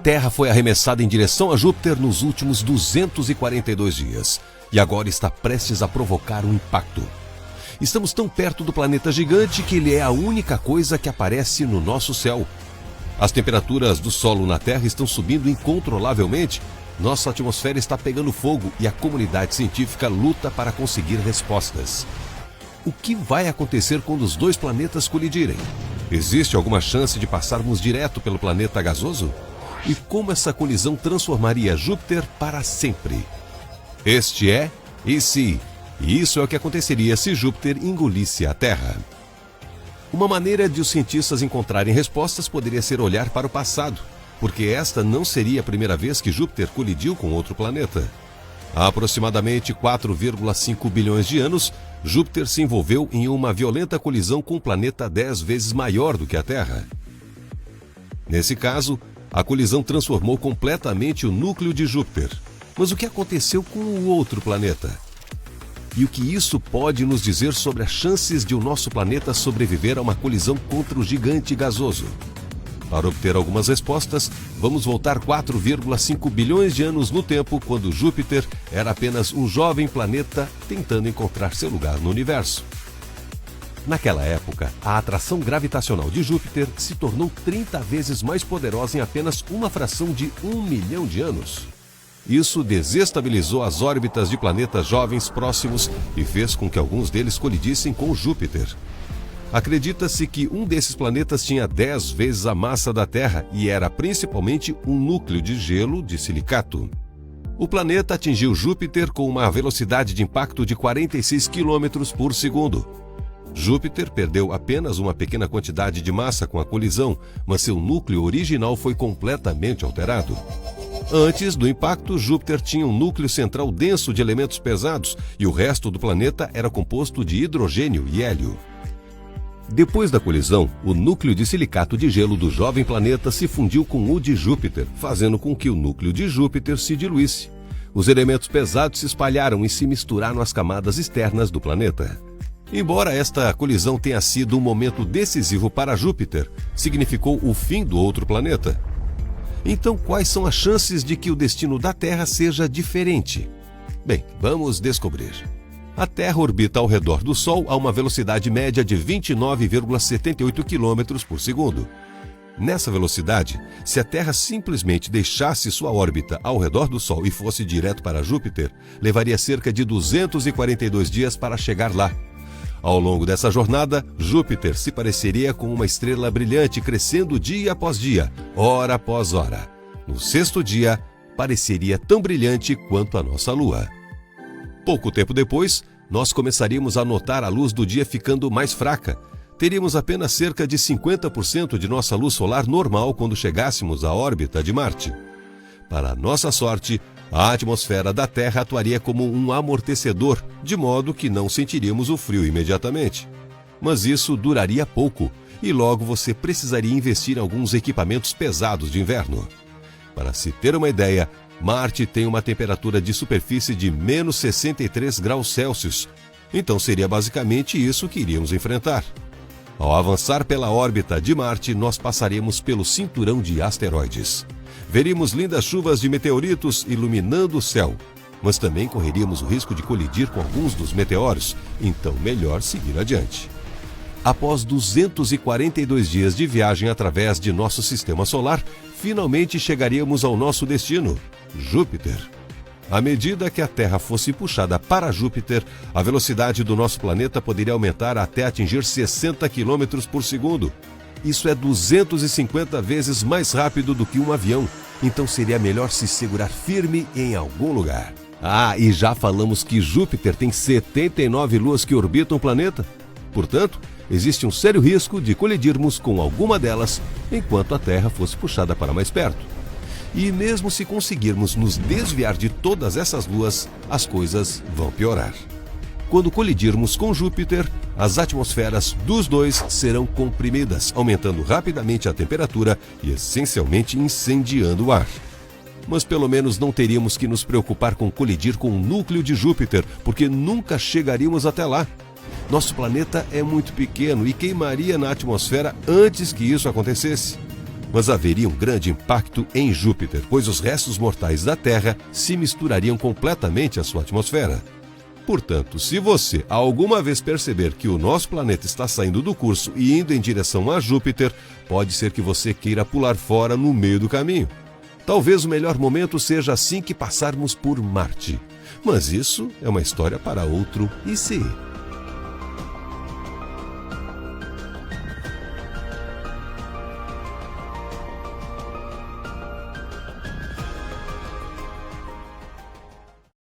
Terra foi arremessada em direção a Júpiter nos últimos 242 dias e agora está prestes a provocar um impacto. Estamos tão perto do planeta gigante que ele é a única coisa que aparece no nosso céu. As temperaturas do solo na Terra estão subindo incontrolavelmente, nossa atmosfera está pegando fogo e a comunidade científica luta para conseguir respostas. O que vai acontecer quando os dois planetas colidirem? Existe alguma chance de passarmos direto pelo planeta gasoso? E como essa colisão transformaria Júpiter para sempre? Este é E Se? E isso é o que aconteceria se Júpiter engolisse a Terra. Uma maneira de os cientistas encontrarem respostas poderia ser olhar para o passado, porque esta não seria a primeira vez que Júpiter colidiu com outro planeta. Há aproximadamente 4,5 bilhões de anos, Júpiter se envolveu em uma violenta colisão com um planeta 10 vezes maior do que a Terra. Nesse caso, a colisão transformou completamente o núcleo de Júpiter. Mas o que aconteceu com o outro planeta? E o que isso pode nos dizer sobre as chances de o nosso planeta sobreviver a uma colisão contra o gigante gasoso? Para obter algumas respostas, vamos voltar 4,5 bilhões de anos no tempo, quando Júpiter era apenas um jovem planeta tentando encontrar seu lugar no universo. Naquela época, a atração gravitacional de Júpiter se tornou 30 vezes mais poderosa em apenas uma fração de 1 milhão de anos. Isso desestabilizou as órbitas de planetas jovens próximos e fez com que alguns deles colidissem com Júpiter. Acredita-se que um desses planetas tinha 10 vezes a massa da Terra e era principalmente um núcleo de gelo de silicato. O planeta atingiu Júpiter com uma velocidade de impacto de 46 km por segundo. Júpiter perdeu apenas uma pequena quantidade de massa com a colisão, mas seu núcleo original foi completamente alterado. Antes do impacto, Júpiter tinha um núcleo central denso de elementos pesados e o resto do planeta era composto de hidrogênio e hélio. Depois da colisão, o núcleo de silicato de gelo do jovem planeta se fundiu com o de Júpiter, fazendo com que o núcleo de Júpiter se diluísse. Os elementos pesados se espalharam e se misturaram às camadas externas do planeta. Embora esta colisão tenha sido um momento decisivo para Júpiter, significou o fim do outro planeta. Então, quais são as chances de que o destino da Terra seja diferente? Bem, vamos descobrir. A Terra orbita ao redor do Sol a uma velocidade média de 29,78 km por segundo. Nessa velocidade, se a Terra simplesmente deixasse sua órbita ao redor do Sol e fosse direto para Júpiter, levaria cerca de 242 dias para chegar lá. Ao longo dessa jornada, Júpiter se pareceria com uma estrela brilhante crescendo dia após dia, hora após hora. No sexto dia, pareceria tão brilhante quanto a nossa Lua. Pouco tempo depois, nós começaríamos a notar a luz do dia ficando mais fraca. Teríamos apenas cerca de 50% de nossa luz solar normal quando chegássemos à órbita de Marte. Para nossa sorte, a atmosfera da Terra atuaria como um amortecedor, de modo que não sentiríamos o frio imediatamente. Mas isso duraria pouco, e logo você precisaria investir em alguns equipamentos pesados de inverno. Para se ter uma ideia, Marte tem uma temperatura de superfície de menos 63 graus Celsius, então seria basicamente isso que iríamos enfrentar. Ao avançar pela órbita de Marte, nós passaremos pelo cinturão de asteroides. Veríamos lindas chuvas de meteoritos iluminando o céu, mas também correríamos o risco de colidir com alguns dos meteoros, então melhor seguir adiante. Após 242 dias de viagem através de nosso sistema solar, finalmente chegaríamos ao nosso destino, Júpiter. À medida que a Terra fosse puxada para Júpiter, a velocidade do nosso planeta poderia aumentar até atingir 60 km por segundo. Isso é 250 vezes mais rápido do que um avião, então seria melhor se segurar firme em algum lugar. E já falamos que Júpiter tem 79 luas que orbitam o planeta. Portanto, existe um sério risco de colidirmos com alguma delas enquanto a Terra fosse puxada para mais perto. E mesmo se conseguirmos nos desviar de todas essas luas, as coisas vão piorar. Quando colidirmos com Júpiter, as atmosferas dos dois serão comprimidas, aumentando rapidamente a temperatura e essencialmente incendiando o ar. Mas pelo menos não teríamos que nos preocupar com colidir com o núcleo de Júpiter, porque nunca chegaríamos até lá. Nosso planeta é muito pequeno e queimaria na atmosfera antes que isso acontecesse. mas haveria um grande impacto em Júpiter, pois os restos mortais da Terra se misturariam completamente à sua atmosfera. Portanto, se você alguma vez perceber que o nosso planeta está saindo do curso e indo em direção a Júpiter, pode ser que você queira pular fora no meio do caminho. Talvez o melhor momento seja assim que passarmos por Marte. Mas isso é uma história para outro e se.